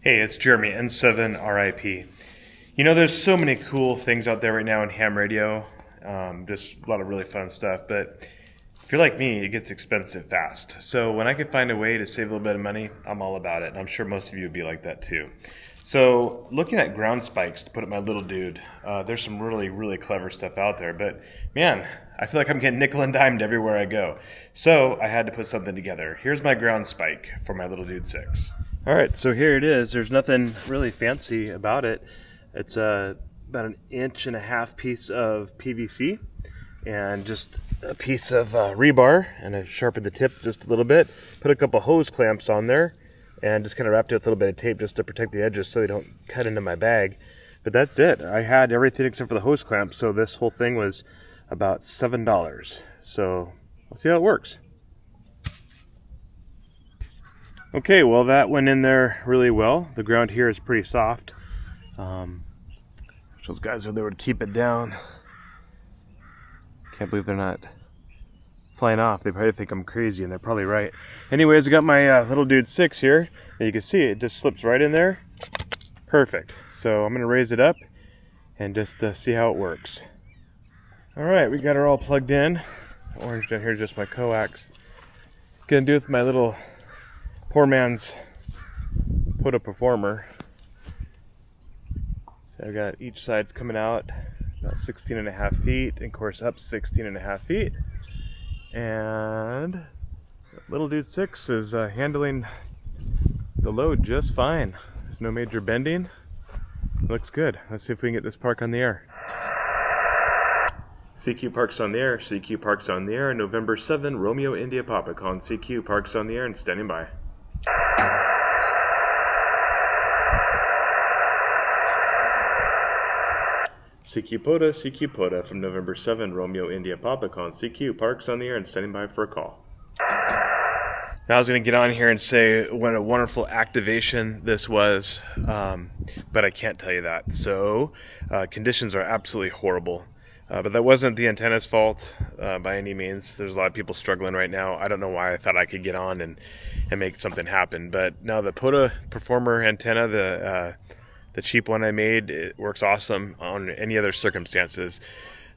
Hey, it's Jeremy, N7 RIP. You know, there's so many cool things out there right now in ham radio. Just a lot of really fun stuff. But if you're like me, it gets expensive fast. So when I can find a way to save a little bit of money, I'm all about it. And I'm sure most of you would be like that too. So looking at ground spikes to put up my little dude, there's some really, really clever stuff out there. But man, I feel like I'm getting nickel and dimed everywhere I go. So I had to put something together. Here's my ground spike for my little dude 6. All right, so here it is. There's nothing really fancy about it. It's about an 1.5 inch piece of PVC and just a piece of rebar, and I sharpened the tip just a little bit. Put a couple hose clamps on there and just kind of wrapped it with a little bit of tape just to protect the edges so they don't cut into my bag. But that's it. I had everything except for the hose clamps, so this whole thing was about $7. So let's see how it works. Okay, well that went in there really well. The ground here is pretty soft. Those guys are there to keep it down. Can't believe they're not flying off. They probably think I'm crazy, and they're probably right. Anyways, I got my little dude 6 here, and you can see it just slips right in there. Perfect. So I'm gonna raise it up and just see how it works. All right, we got her all plugged in. Orange down here is just my coax. Gonna do it with my little poor man's Poda Performer. So I've got each side's coming out about 16.5 feet, and of course up 16.5 feet. And little dude 6 is handling the load just fine. There's no major bending. Looks good. Let's see if we can get this park on the air. CQ Parks on the air. CQ Parks on the air. November 7, Romeo India Papa calling CQ Parks on the air and standing by. CQ Poda from November 7, Romeo India Papa calling CQ Parks on the air and standing by for a call. Now I was going to get on here and say what a wonderful activation this was, but I can't tell you that. So conditions are absolutely horrible. But that wasn't the antenna's fault by any means. There's a lot of people struggling right now. I don't know why I thought I could get on and make something happen. But now the Poda Performer antenna, the cheap one I made, it works awesome on any other circumstances.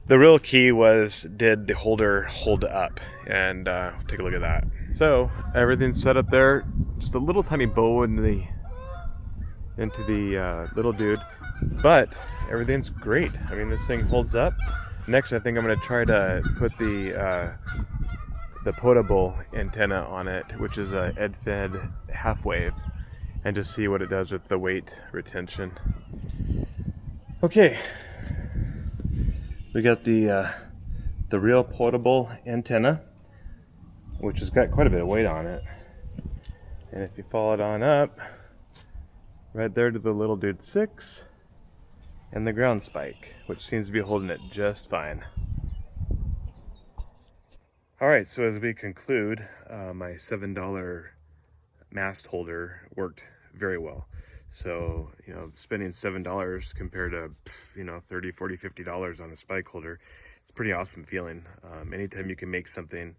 The real key was, did the holder hold up? And take a look at that. So everything's set up there. Just a little tiny bow into the little dude. But everything's great. I mean, this thing holds up. Next, I think I'm going to try to put the potable antenna on it, which is a EdFed half wave, and just see what it does with the weight retention. Okay, we got the real portable antenna, which has got quite a bit of weight on it. And if you follow it on up, right there to the little dude 6. And the ground spike, which seems to be holding it just fine. All right, so as we conclude, my $7 mast holder worked very well. So, you know, spending $7 compared to, $30, $40, $50 on a spike holder, it's a pretty awesome feeling. Anytime you can make something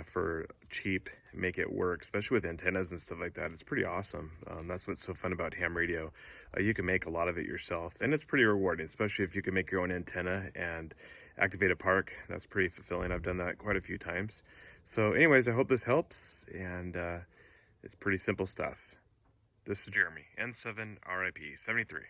for cheap, make it work, especially with antennas and stuff like that, it's pretty awesome. That's what's so fun about ham radio. You can make a lot of it yourself, and it's pretty rewarding, especially if you can make your own antenna and activate a park. That's pretty fulfilling. I've done that quite a few times. So anyways, I hope this helps, and it's pretty simple stuff. This is Jeremy, N7 RIP 73.